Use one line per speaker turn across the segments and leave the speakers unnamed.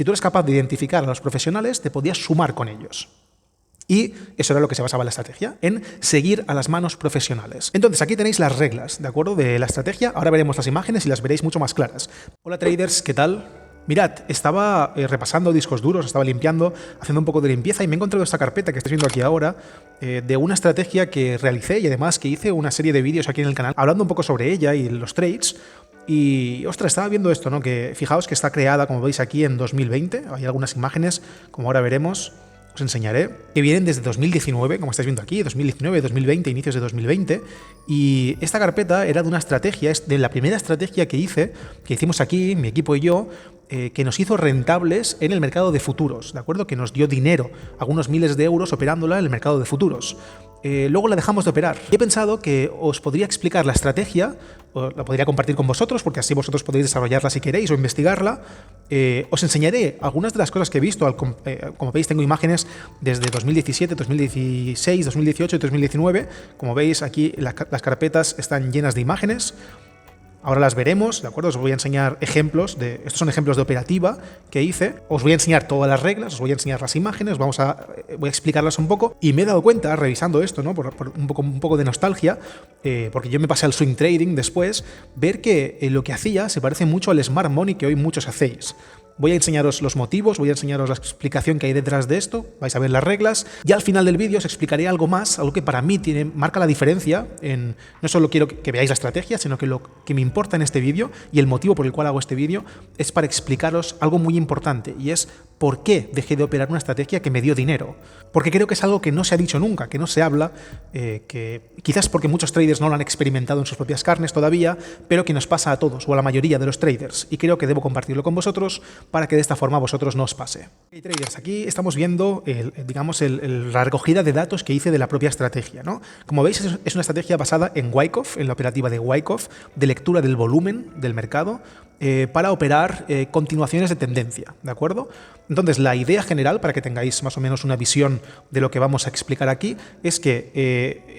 Si tú eres capaz de identificar a los profesionales, te podías sumar con ellos. Y eso era lo que se basaba la estrategia, en seguir a las manos profesionales. Entonces, aquí tenéis las reglas, ¿de acuerdo?, de la estrategia. Ahora veremos las imágenes y las veréis mucho más claras. Hola traders, ¿qué tal? Mirad, estaba repasando discos duros, estaba limpiando, haciendo un poco de limpieza y me he encontrado esta carpeta que estáis viendo aquí ahora de una estrategia que realicé y además que hice una serie de vídeos aquí en el canal hablando un poco sobre ella y los trades. Y, ostras, estaba viendo esto, ¿no? Que fijaos que está creada, como veis aquí, en 2020. Hay algunas imágenes, como ahora veremos, os enseñaré, que vienen desde 2019, como estáis viendo aquí, 2019, 2020, inicios de 2020. Y esta carpeta era de una estrategia, es de la primera estrategia que hicimos aquí, mi equipo y yo, que nos hizo rentables en el mercado de futuros, ¿de acuerdo? Que nos dio dinero, algunos miles de euros operándola en el mercado de futuros. Luego la dejamos de operar. Y he pensado que os podría explicar la estrategia, o la podría compartir con vosotros, porque así vosotros podéis desarrollarla si queréis o investigarla. Os enseñaré algunas de las cosas que he visto. Como veis, tengo imágenes desde 2017, 2016, 2018 y 2019. Como veis, aquí las carpetas están llenas de imágenes. Ahora las veremos, ¿de acuerdo? Os voy a enseñar ejemplos estos son ejemplos de operativa que hice. Os voy a enseñar todas las reglas, os voy a enseñar las imágenes, voy a explicarlas un poco. Y me he dado cuenta, revisando esto, ¿no? por un poco de nostalgia, porque yo me pasé al swing trading después, ver que lo que hacía se parece mucho al smart money que hoy muchos hacéis. Voy a enseñaros los motivos, voy a enseñaros la explicación que hay detrás de esto, vais a ver las reglas y al final del vídeo os explicaré algo más, algo que para mí marca la diferencia no solo quiero que veáis la estrategia, sino que lo que me importa en este vídeo y el motivo por el cual hago este vídeo es para explicaros algo muy importante y es por qué dejé de operar una estrategia que me dio dinero. Porque creo que es algo que no se ha dicho nunca, que no se habla, que quizás porque muchos traders no lo han experimentado en sus propias carnes todavía, pero que nos pasa a todos o a la mayoría de los traders y creo que debo compartirlo con vosotros para que de esta forma a vosotros no os pase. Okay, traders, aquí estamos viendo la recogida de datos que hice de la propia estrategia, ¿no? Como veis, es una estrategia basada en Wyckoff, en la operativa de Wyckoff, de lectura del volumen del mercado, para operar continuaciones de tendencia, ¿de acuerdo? Entonces, la idea general, para que tengáis más o menos una visión de lo que vamos a explicar aquí, es que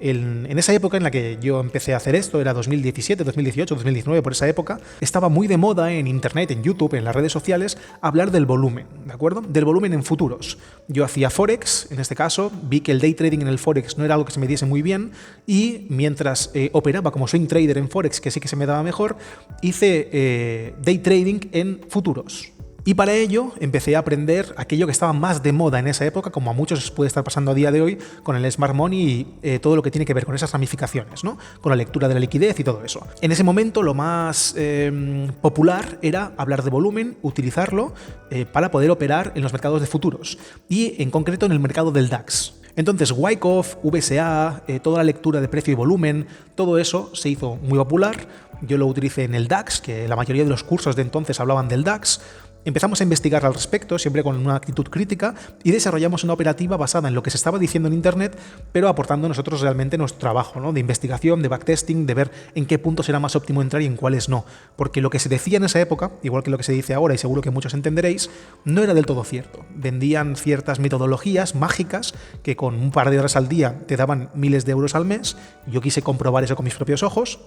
en esa época en la que yo empecé a hacer esto, era 2017, 2018, 2019, por esa época, estaba muy de moda en Internet, en YouTube, en las redes sociales, hablar del volumen, ¿de acuerdo? Del volumen en futuros. Yo hacía Forex, en este caso, vi que el day trading en el Forex no era algo que se me diese muy bien y mientras operaba como swing trader en Forex, que sí que se me daba mejor, hice day trading en futuros. Y para ello empecé a aprender aquello que estaba más de moda en esa época, como a muchos os puede estar pasando a día de hoy con el Smart Money y todo lo que tiene que ver con esas ramificaciones, ¿no? Con la lectura de la liquidez y todo eso. En ese momento lo más popular era hablar de volumen, utilizarlo para poder operar en los mercados de futuros y en concreto en el mercado del DAX. Entonces, Wyckoff, VSA, toda la lectura de precio y volumen, todo eso se hizo muy popular. Yo lo utilicé en el DAX, que la mayoría de los cursos de entonces hablaban del DAX. Empezamos a investigar al respecto, siempre con una actitud crítica, y desarrollamos una operativa basada en lo que se estaba diciendo en Internet, pero aportando nosotros realmente nuestro trabajo, ¿no? De investigación, de backtesting, de ver en qué puntos era más óptimo entrar y en cuáles no. Porque lo que se decía en esa época, igual que lo que se dice ahora, y seguro que muchos entenderéis, no era del todo cierto. Vendían ciertas metodologías mágicas que con un par de horas al día te daban miles de euros al mes. Yo quise comprobar eso con mis propios ojos,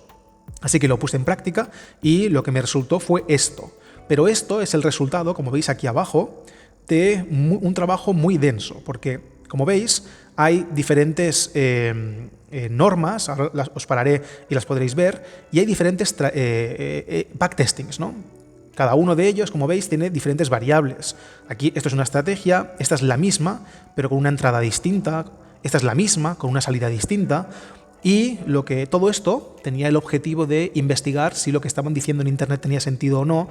así que lo puse en práctica y lo que me resultó fue esto. Pero esto es el resultado, como veis aquí abajo, de un trabajo muy denso, porque, como veis, hay diferentes normas, ahora os pararé y las podréis ver, y hay diferentes backtestings, ¿no? Cada uno de ellos, como veis, tiene diferentes variables. Aquí esto es una estrategia, esta es la misma, pero con una entrada distinta, esta es la misma, con una salida distinta. Y todo esto tenía el objetivo de investigar si lo que estaban diciendo en Internet tenía sentido o no,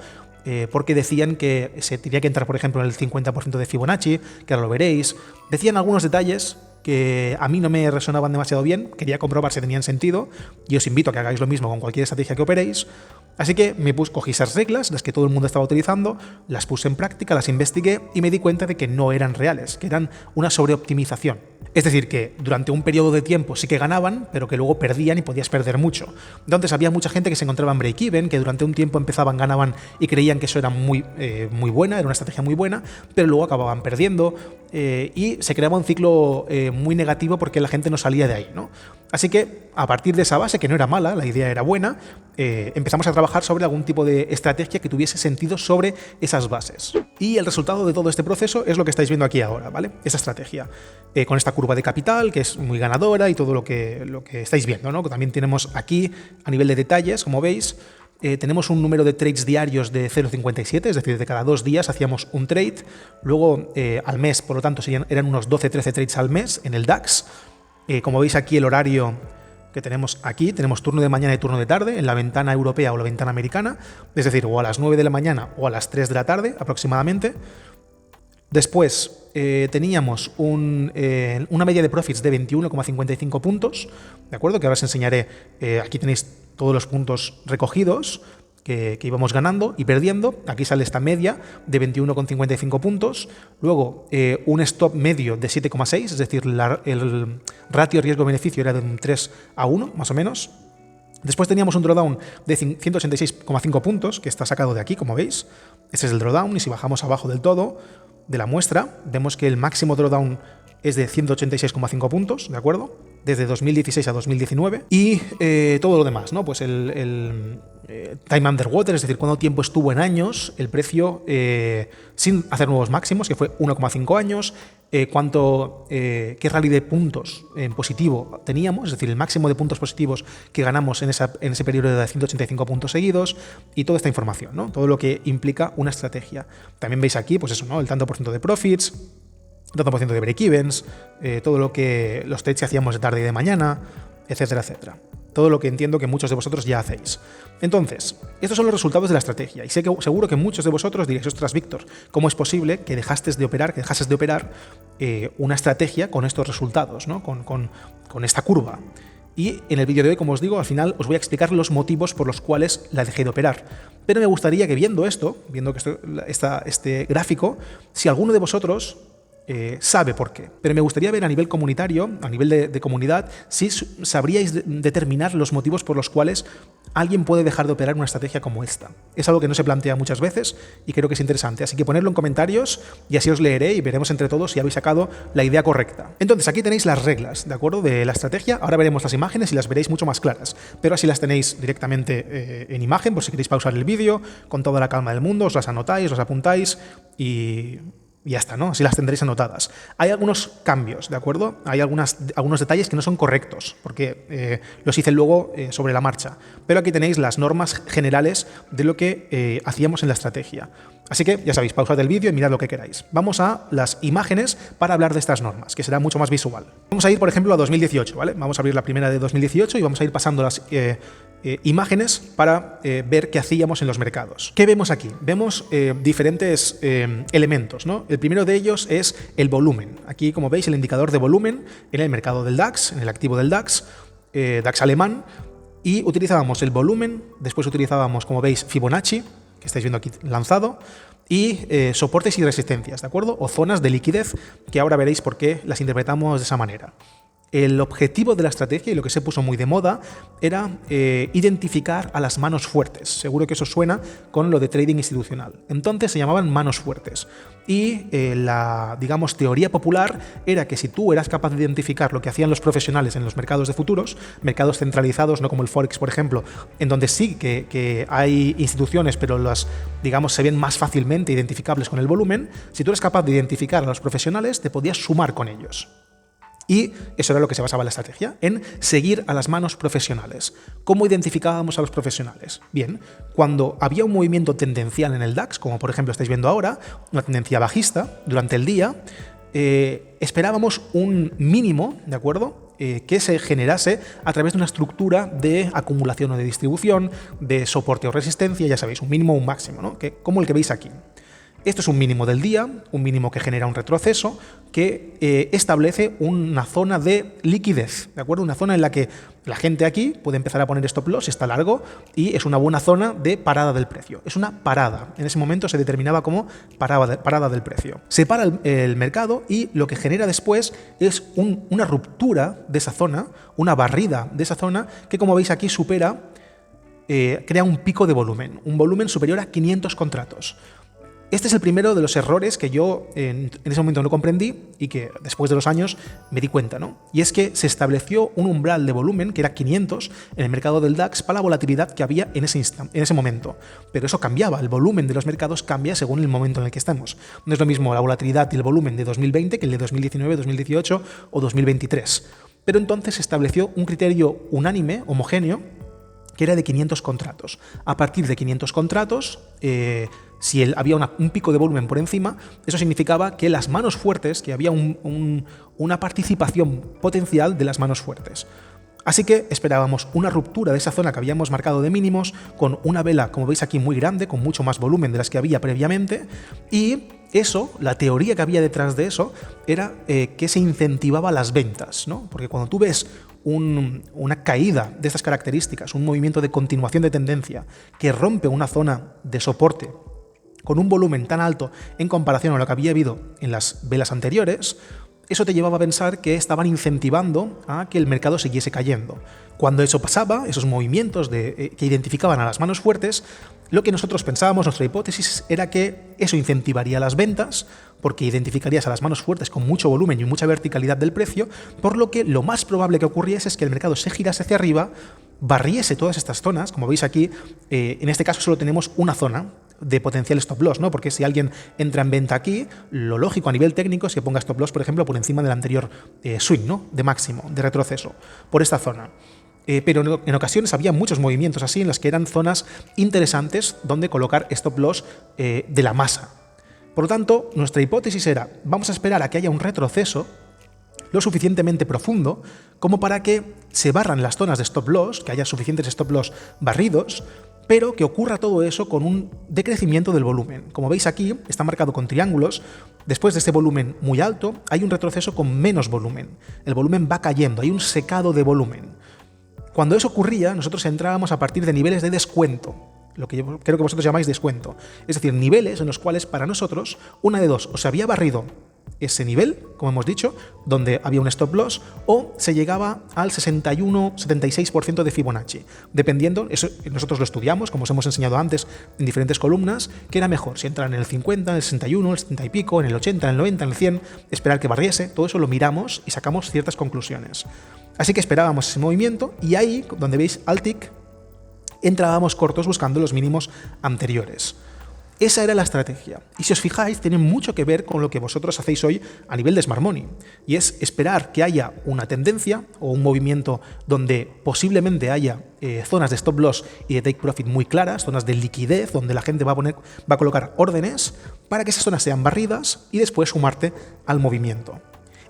porque decían que se tenía que entrar, por ejemplo, en el 50% de Fibonacci, que ahora lo veréis. Decían algunos detalles que a mí no me resonaban demasiado bien, quería comprobar si tenían sentido, y os invito a que hagáis lo mismo con cualquier estrategia que operéis. Así que cogí esas reglas, las que todo el mundo estaba utilizando, las puse en práctica, las investigué y me di cuenta de que no eran reales, que eran una sobreoptimización. Es decir, que durante un periodo de tiempo sí que ganaban, pero que luego perdían y podías perder mucho. Entonces había mucha gente que se encontraba en break-even, que durante un tiempo empezaban, ganaban y creían que eso era muy buena, era una estrategia muy buena, pero luego acababan perdiendo y se creaba un ciclo muy negativo porque la gente no salía de ahí, ¿no? Así que, a partir de esa base, que no era mala, la idea era buena, empezamos a trabajar sobre algún tipo de estrategia que tuviese sentido sobre esas bases. Y el resultado de todo este proceso es lo que estáis viendo aquí ahora, ¿vale? Esa estrategia. Con esta curva de capital, que es muy ganadora y todo lo que estáis viendo, ¿no? También tenemos aquí, a nivel de detalles, como veis, tenemos un número de trades diarios de 0,57, es decir, de cada 2 días hacíamos un trade. Luego, al mes, por lo tanto, eran unos 12-13 trades al mes en el DAX. Como veis aquí el horario que tenemos aquí, tenemos turno de mañana y turno de tarde en la ventana europea o la ventana americana, es decir, o a las 9 de la mañana o a las 3 de la tarde aproximadamente. Después teníamos una media de profits de 21,55 puntos, ¿de acuerdo? Que ahora os enseñaré, aquí tenéis todos los puntos recogidos que íbamos ganando y perdiendo. Aquí sale esta media de 21,55 puntos. Luego, un stop medio de 7,6, es decir, el ratio riesgo-beneficio era de un 3:1, más o menos. Después teníamos un drawdown de 186,5 puntos, que está sacado de aquí, como veis. Ese es el drawdown, y si bajamos abajo del todo de la muestra, vemos que el máximo drawdown es de 186,5 puntos, ¿de acuerdo? Desde 2016 a 2019. Y todo lo demás, ¿no? Pues el time underwater, es decir, cuánto tiempo estuvo en años el precio sin hacer nuevos máximos, que fue 1,5 años, qué rally de puntos en positivo teníamos, es decir, el máximo de puntos positivos que ganamos en ese periodo de 185 puntos seguidos, y toda esta información, ¿no? Todo lo que implica una estrategia. También veis aquí, pues eso, ¿no? El tanto por ciento de profits, tanto por ciento de break-evens, todo lo que los trades que hacíamos de tarde y de mañana, etcétera, etcétera. Todo lo que entiendo que muchos de vosotros ya hacéis. Entonces, estos son los resultados de la estrategia. Y seguro que muchos de vosotros diréis: ostras, Víctor, ¿cómo es posible que dejases de operar una estrategia con estos resultados, ¿no? con esta curva? Y en el vídeo de hoy, como os digo, al final os voy a explicar los motivos por los cuales la dejé de operar. Pero me gustaría que viendo este gráfico, si alguno de vosotros sabe por qué. Pero me gustaría ver a nivel comunitario, a nivel de comunidad, si sabríais determinar los motivos por los cuales alguien puede dejar de operar una estrategia como esta. Es algo que no se plantea muchas veces y creo que es interesante. Así que ponedlo en comentarios y así os leeré y veremos entre todos si habéis sacado la idea correcta. Entonces, aquí tenéis las reglas, ¿de acuerdo?, de la estrategia. Ahora veremos las imágenes y las veréis mucho más claras. Pero así las tenéis directamente en imagen, por si queréis pausar el vídeo, con toda la calma del mundo, os las anotáis, os apuntáis y ya está, ¿no? Así las tendréis anotadas. Hay algunos cambios, ¿de acuerdo? Hay algunos detalles que no son correctos, porque los hice luego sobre la marcha. Pero aquí tenéis las normas generales de lo que hacíamos en la estrategia. Así que, ya sabéis, pausad el vídeo y mirad lo que queráis. Vamos a las imágenes para hablar de estas normas, que será mucho más visual. Vamos a ir, por ejemplo, a 2018, ¿vale? Vamos a abrir la primera de 2018 y vamos a ir pasando las imágenes para ver qué hacíamos en los mercados. ¿Qué vemos aquí? Vemos diferentes elementos, ¿no? El primero de ellos es el volumen. Aquí, como veis, el indicador de volumen en el mercado del DAX, en el activo del DAX, DAX alemán, y utilizábamos el volumen, después utilizábamos, como veis, Fibonacci, que estáis viendo aquí lanzado, y soportes y resistencias, ¿de acuerdo? O zonas de liquidez, que ahora veréis por qué las interpretamos de esa manera. El objetivo de la estrategia, y lo que se puso muy de moda, era identificar a las manos fuertes. Seguro que eso suena con lo de trading institucional. Entonces se llamaban manos fuertes. Y la, digamos, teoría popular era que si tú eras capaz de identificar lo que hacían los profesionales en los mercados de futuros, mercados centralizados, no como el Forex, por ejemplo, en donde sí que hay instituciones, pero las, digamos, se ven más fácilmente identificables con el volumen, si tú eres capaz de identificar a los profesionales, te podías sumar con ellos. Y eso era lo que se basaba la estrategia, en seguir a las manos profesionales. ¿Cómo identificábamos a los profesionales? Bien, cuando había un movimiento tendencial en el DAX, como por ejemplo estáis viendo ahora, una tendencia bajista durante el día, esperábamos un mínimo, ¿de acuerdo?, que se generase a través de una estructura de acumulación o de distribución, de soporte o resistencia, ya sabéis, un mínimo o un máximo, ¿no? Como el que veis aquí. Esto es un mínimo del día, un mínimo que genera un retroceso, que establece una zona de liquidez, ¿de acuerdo? Una zona en la que la gente aquí puede empezar a poner stop loss si está largo y es una buena zona de parada del precio. Es una parada. En ese momento se determinaba como parada del precio. Se para el mercado y lo que genera después es una ruptura de esa zona, una barrida de esa zona que, como veis aquí, crea un pico de volumen, un volumen superior a 500 contratos. Este es el primero de los errores que yo en ese momento no comprendí y que después de los años me di cuenta, ¿no? Y es que se estableció un umbral de volumen que era 500 en el mercado del DAX para la volatilidad que había en ese momento. Pero eso cambiaba, el volumen de los mercados cambia según el momento en el que estamos. No es lo mismo la volatilidad y el volumen de 2020 que el de 2019, 2018 o 2023. Pero entonces se estableció un criterio unánime, homogéneo, que era de 500 contratos. A partir de 500 contratos, si había un pico de volumen por encima, eso significaba que las manos fuertes, que había una participación potencial de las manos fuertes. Así que esperábamos una ruptura de esa zona que habíamos marcado de mínimos, con una vela, como veis aquí, muy grande, con mucho más volumen de las que había previamente, y eso, la teoría que había detrás de eso, era que se incentivaba las ventas, ¿no? Porque cuando tú ves una caída de estas características, un movimiento de continuación de tendencia que rompe una zona de soporte con un volumen tan alto en comparación a lo que había habido en las velas anteriores, eso te llevaba a pensar que estaban incentivando a que el mercado siguiese cayendo. Cuando eso pasaba, esos movimientos que identificaban a las manos fuertes, lo que nosotros pensábamos, nuestra hipótesis, era que eso incentivaría las ventas, porque identificarías a las manos fuertes con mucho volumen y mucha verticalidad del precio, por lo que lo más probable que ocurriese es que el mercado se girase hacia arriba, barriese todas estas zonas, como veis aquí, en este caso solo tenemos una zona de potencial stop loss, ¿no? Porque si alguien entra en venta aquí, lo lógico a nivel técnico es que ponga stop loss, por ejemplo, por encima del anterior swing, ¿no? De máximo, de retroceso, por esta zona. Pero en ocasiones había muchos movimientos así en los que eran zonas interesantes donde colocar stop loss de la masa. Por lo tanto, nuestra hipótesis era, vamos a esperar a que haya un retroceso lo suficientemente profundo como para que se barran las zonas de stop loss, que haya suficientes stop loss barridos, pero que ocurra todo eso con un decrecimiento del volumen. Como veis aquí, está marcado con triángulos. Después de este volumen muy alto, hay un retroceso con menos volumen. El volumen va cayendo, hay un secado de volumen. Cuando eso ocurría, nosotros entrábamos a partir de niveles de descuento, lo que yo creo que vosotros llamáis descuento. Es decir, niveles en los cuales para nosotros, una de dos, o se había barrido ese nivel, como hemos dicho, donde había un stop loss, o se llegaba al 61-76% de Fibonacci, dependiendo, eso nosotros lo estudiamos, como os hemos enseñado antes en diferentes columnas, que era mejor, si entran en el 50, en el 61, en el 70 y pico, en el 80, en el 90, en el 100, esperar que barriese, todo eso lo miramos y sacamos ciertas conclusiones. Así que esperábamos ese movimiento y ahí, donde veis al tick, entrábamos cortos buscando los mínimos anteriores. Esa era la estrategia. Y si os fijáis, tiene mucho que ver con lo que vosotros hacéis hoy a nivel de Smart Money. Y es esperar que haya una tendencia o un movimiento donde posiblemente haya zonas de stop loss y de take profit muy claras, zonas de liquidez, donde la gente va a colocar órdenes para que esas zonas sean barridas y después sumarte al movimiento.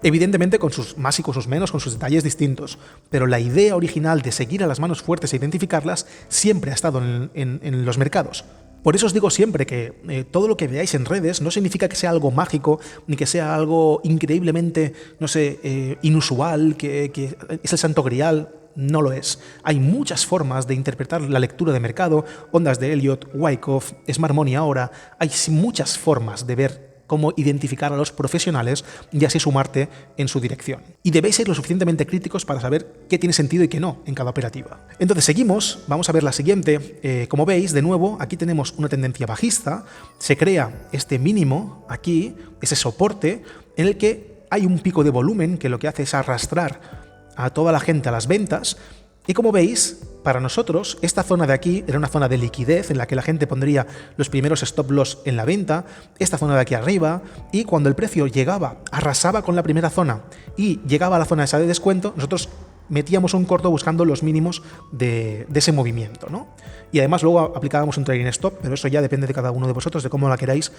Evidentemente con sus más y con sus menos, con sus detalles distintos, pero la idea original de seguir a las manos fuertes e identificarlas siempre ha estado en los mercados. Por eso os digo siempre que todo lo que veáis en redes no significa que sea algo mágico, ni que sea algo increíblemente, no sé, inusual, que es el santo grial. No lo es. Hay muchas formas de interpretar la lectura de mercado, ondas de Elliott, Wyckoff, Smart Money ahora. Hay muchas formas de ver cómo identificar a los profesionales y así sumarte en su dirección. Y debéis ser lo suficientemente críticos para saber qué tiene sentido y qué no en cada operativa. Entonces seguimos, vamos a ver la siguiente. Como veis, de nuevo, aquí tenemos una tendencia bajista, se crea este mínimo aquí, ese soporte, en el que hay un pico de volumen que lo que hace es arrastrar a toda la gente a las ventas. Y como veis, para nosotros, esta zona de aquí era una zona de liquidez en la que la gente pondría los primeros stop loss en la venta, esta zona de aquí arriba, y cuando el precio llegaba, arrasaba con la primera zona y llegaba a la zona esa de descuento, nosotros metíamos un corto buscando los mínimos de ese movimiento, ¿no? Y además luego aplicábamos un trailing stop, pero eso ya depende de cada uno de vosotros, de cómo la queráis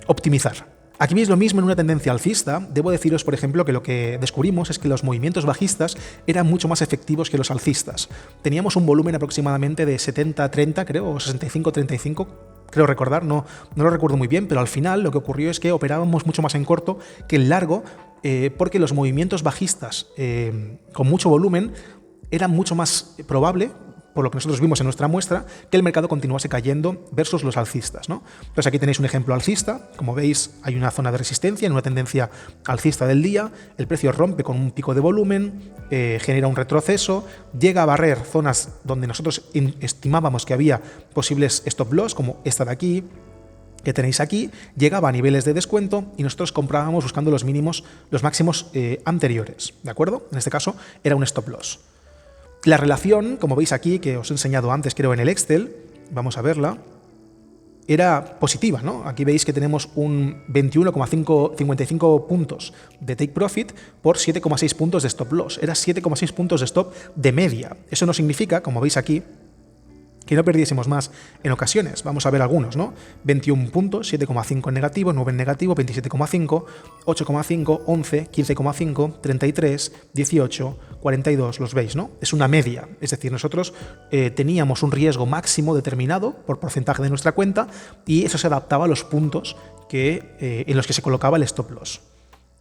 optimizar. Aquí veis lo mismo en una tendencia alcista. Debo deciros, por ejemplo, que lo que descubrimos es que los movimientos bajistas eran mucho más efectivos que los alcistas. Teníamos un volumen aproximadamente de 70-30, creo, o 65-35, creo recordar, no lo recuerdo muy bien, pero al final lo que ocurrió es que operábamos mucho más en corto que en largo, porque los movimientos bajistas con mucho volumen eran mucho más probable, por lo que nosotros vimos en nuestra muestra, que el mercado continuase cayendo versus los alcistas, ¿no? Entonces aquí tenéis un ejemplo alcista. Como veis, hay una zona de resistencia en una tendencia alcista del día, el precio rompe con un pico de volumen, genera un retroceso, llega a barrer zonas donde nosotros estimábamos que había posibles stop loss, como esta de aquí, que tenéis aquí, llegaba a niveles de descuento y nosotros comprábamos buscando los máximos anteriores, ¿de acuerdo? En este caso era un stop loss. La relación, como veis aquí, que os he enseñado antes, creo, en el Excel, vamos a verla, era positiva, ¿no? Aquí veis que tenemos un 21,55 puntos de take profit por 7,6 puntos de stop loss. Era 7,6 puntos de stop de media. Eso no significa, como veis aquí, que no perdiésemos más en ocasiones. Vamos a ver algunos, ¿no? 21 puntos, 7,5 en negativo, 9 en negativo, 27,5, 8,5, 11, 15,5, 33, 18, 42, los veis, ¿no? Es una media, es decir, nosotros teníamos un riesgo máximo determinado por porcentaje de nuestra cuenta y eso se adaptaba a los puntos en los que se colocaba el stop loss.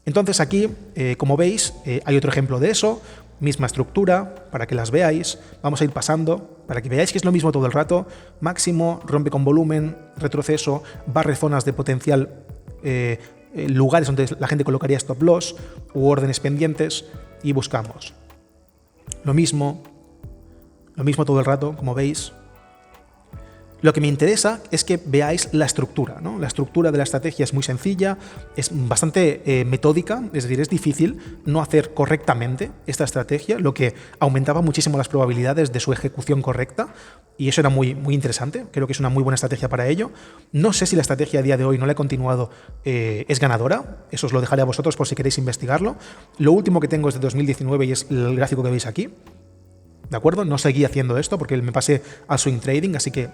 Entonces aquí, como veis, hay otro ejemplo de eso, misma estructura, para que las veáis, vamos a ir pasando, para que veáis que es lo mismo todo el rato, máximo, rompe con volumen, retroceso, barre zonas de potencial, lugares donde la gente colocaría stop loss u órdenes pendientes y buscamos. Lo mismo todo el rato, como veis. Lo que me interesa es que veáis la estructura, ¿no? La estructura de la estrategia es muy sencilla, es bastante metódica, es decir, es difícil no hacer correctamente esta estrategia, lo que aumentaba muchísimo las probabilidades de su ejecución correcta, y eso era muy, muy interesante. Creo que es una muy buena estrategia para ello. No sé si la estrategia a día de hoy, no la he continuado, es ganadora, eso os lo dejaré a vosotros por si queréis investigarlo. Lo último que tengo es de 2019 y es el gráfico que veis aquí. ¿De acuerdo? No seguí haciendo esto porque me pasé al swing trading, así que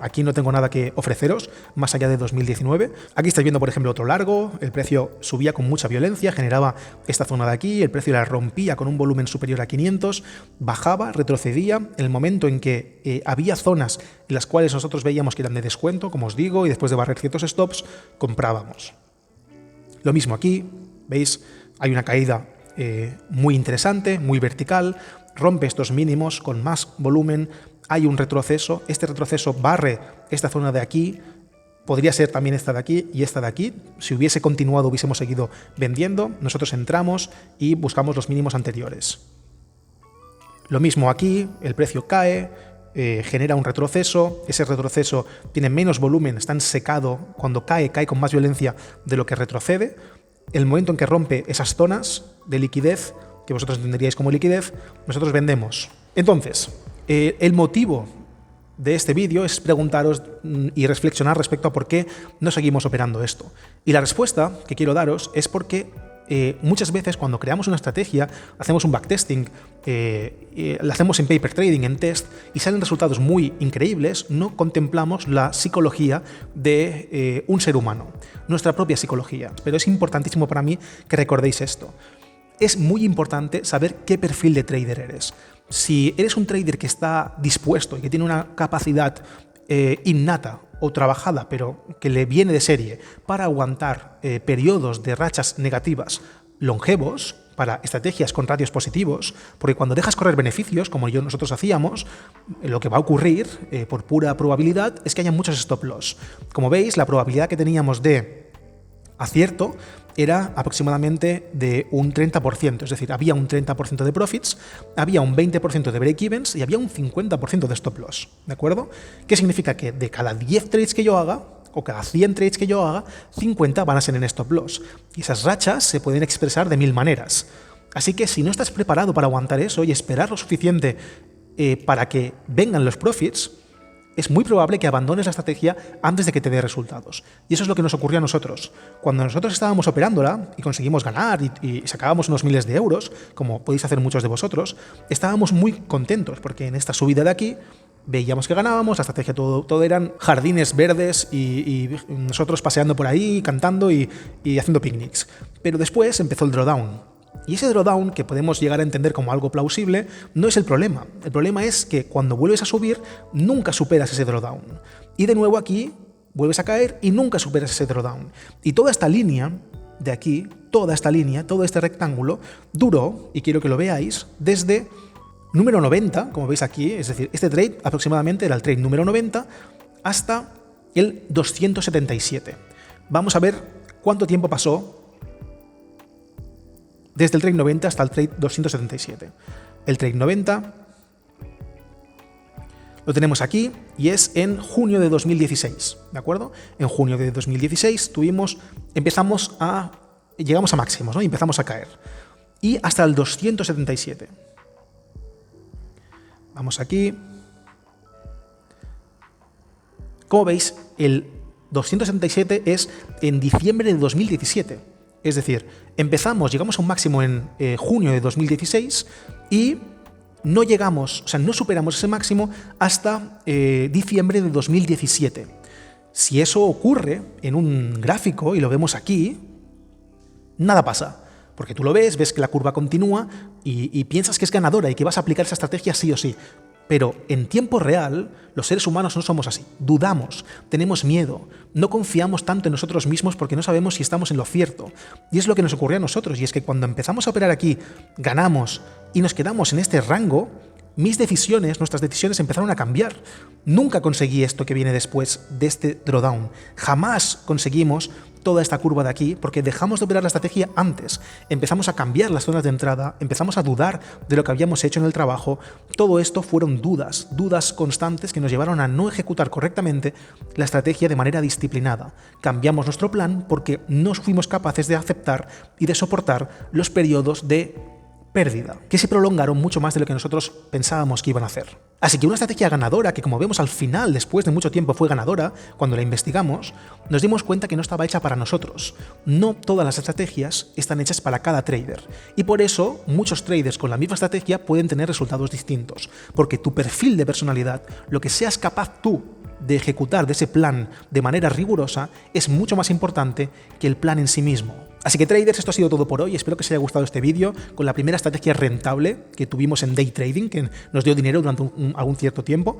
aquí no tengo nada que ofreceros más allá de 2019. Aquí estáis viendo, por ejemplo, otro largo. El precio subía con mucha violencia, generaba esta zona de aquí, el precio la rompía con un volumen superior a 500, bajaba, retrocedía. En el momento en que había zonas en las cuales nosotros veíamos que eran de descuento, como os digo, y después de barrer ciertos stops, comprábamos. Lo mismo aquí, ¿veis? Hay una caída muy interesante, muy vertical, rompe estos mínimos con más volumen, hay un retroceso, este retroceso barre esta zona de aquí, podría ser también esta de aquí y esta de aquí. Si hubiese continuado hubiésemos seguido vendiendo, nosotros entramos y buscamos los mínimos anteriores. Lo mismo aquí, el precio cae, genera un retroceso, ese retroceso tiene menos volumen, está secado, cuando cae con más violencia de lo que retrocede. El momento en que rompe esas zonas de liquidez, que vosotros entenderíais como liquidez, nosotros vendemos. Entonces, el motivo de este vídeo es preguntaros y reflexionar respecto a por qué no seguimos operando esto. Y la respuesta que quiero daros es porque muchas veces cuando creamos una estrategia, hacemos un backtesting, la hacemos en paper trading, en test, y salen resultados muy increíbles, no contemplamos la psicología de un ser humano, nuestra propia psicología. Pero es importantísimo para mí que recordéis esto. Es muy importante saber qué perfil de trader eres. Si eres un trader que está dispuesto y que tiene una capacidad innata o trabajada, pero que le viene de serie para aguantar periodos de rachas negativas longevos, para estrategias con ratios positivos, porque cuando dejas correr beneficios, como nosotros hacíamos, lo que va a ocurrir por pura probabilidad es que haya muchos stop loss. Como veis, la probabilidad que teníamos de acierto era aproximadamente de un 30%, es decir, había un 30% de profits, había un 20% de break-evens y había un 50% de stop loss, ¿de acuerdo? ¿Qué significa? Que de cada 10 trades que yo haga, o cada 100 trades que yo haga, 50 van a ser en stop loss. Y esas rachas se pueden expresar de 1000 maneras. Así que si no estás preparado para aguantar eso y esperar lo suficiente para que vengan los profits, es muy probable que abandones la estrategia antes de que te dé resultados. Y eso es lo que nos ocurrió a nosotros. Cuando nosotros estábamos operándola y conseguimos ganar y sacábamos unos miles de euros, como podéis hacer muchos de vosotros, estábamos muy contentos porque en esta subida de aquí veíamos que ganábamos, la estrategia todo eran jardines verdes y nosotros paseando por ahí, cantando y haciendo picnics. Pero después empezó el drawdown. Y ese drawdown, que podemos llegar a entender como algo plausible, no es el problema. El problema es que cuando vuelves a subir, nunca superas ese drawdown. Y de nuevo aquí, vuelves a caer y nunca superas ese drawdown. Y toda esta línea de aquí, toda esta línea, todo este rectángulo, duró, y quiero que lo veáis, desde número 90, como veis aquí, es decir, este trade aproximadamente era el trade número 90 hasta el 277. Vamos a ver cuánto tiempo pasó desde el trade 90 hasta el trade 277. El trade 90 lo tenemos aquí y es en junio de 2016, ¿de acuerdo? En junio de 2016 llegamos a máximos, ¿no? Y empezamos a caer. Y hasta el 277. Vamos aquí. Como veis, el 277 es en diciembre de 2017. Es decir, llegamos a un máximo en junio de 2016 y no superamos ese máximo hasta diciembre de 2017. Si eso ocurre en un gráfico y lo vemos aquí, nada pasa. Porque tú lo ves que la curva continúa y piensas que es ganadora y que vas a aplicar esa estrategia sí o sí. Pero en tiempo real, los seres humanos no somos así. Dudamos, tenemos miedo, no confiamos tanto en nosotros mismos porque no sabemos si estamos en lo cierto. Y es lo que nos ocurrió a nosotros. Y es que cuando empezamos a operar aquí, ganamos y nos quedamos en este rango, nuestras decisiones empezaron a cambiar. Nunca conseguí esto que viene después de este drawdown. Jamás conseguimos toda esta curva de aquí porque dejamos de operar la estrategia antes. Empezamos a cambiar las zonas de entrada, empezamos a dudar de lo que habíamos hecho en el trabajo. Todo esto fueron dudas constantes que nos llevaron a no ejecutar correctamente la estrategia de manera disciplinada. Cambiamos nuestro plan porque no fuimos capaces de aceptar y de soportar los periodos de pérdida, que se prolongaron mucho más de lo que nosotros pensábamos que iban a hacer. Así que una estrategia ganadora, que como vemos al final, después de mucho tiempo, fue ganadora, cuando la investigamos, nos dimos cuenta que no estaba hecha para nosotros. No todas las estrategias están hechas para cada trader. Y por eso, muchos traders con la misma estrategia pueden tener resultados distintos. Porque tu perfil de personalidad, lo que seas capaz tú de ejecutar de ese plan de manera rigurosa, es mucho más importante que el plan en sí mismo. Así que traders, esto ha sido todo por hoy. Espero que os haya gustado este vídeo con la primera estrategia rentable que tuvimos en day trading, que nos dio dinero durante algún cierto tiempo.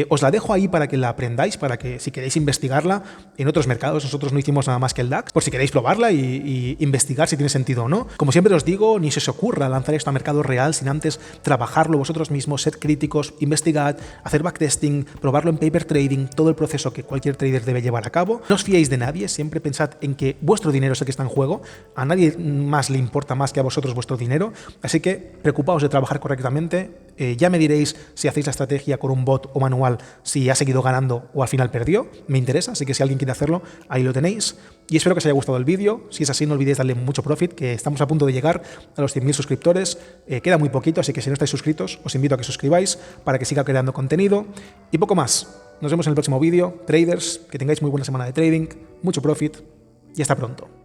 Os la dejo ahí para que la aprendáis, para que si queréis investigarla en otros mercados. Nosotros no hicimos nada más que el DAX, por si queréis probarla y investigar si tiene sentido o no. Como siempre os digo, ni se os ocurra lanzar esto a mercado real sin antes trabajarlo vosotros mismos, ser críticos, investigad, hacer backtesting, probarlo en paper trading, todo el proceso que cualquier trader debe llevar a cabo. No os fiéis de nadie, siempre pensad en que vuestro dinero es el que está en juego. A nadie más le importa más que a vosotros vuestro dinero, así que preocupaos de trabajar correctamente. Ya me diréis si hacéis la estrategia con un bot o manual, si ha seguido ganando o al final perdió. Me interesa, así que si alguien quiere hacerlo, ahí lo tenéis. Y espero que os haya gustado el vídeo. Si es así, no olvidéis darle mucho profit, que estamos a punto de llegar a los 100.000 suscriptores. Queda muy poquito, así que si no estáis suscritos, os invito a que suscribáis para que siga creando contenido. Y poco más. Nos vemos en el próximo vídeo. Traders, que tengáis muy buena semana de trading, mucho profit y hasta pronto.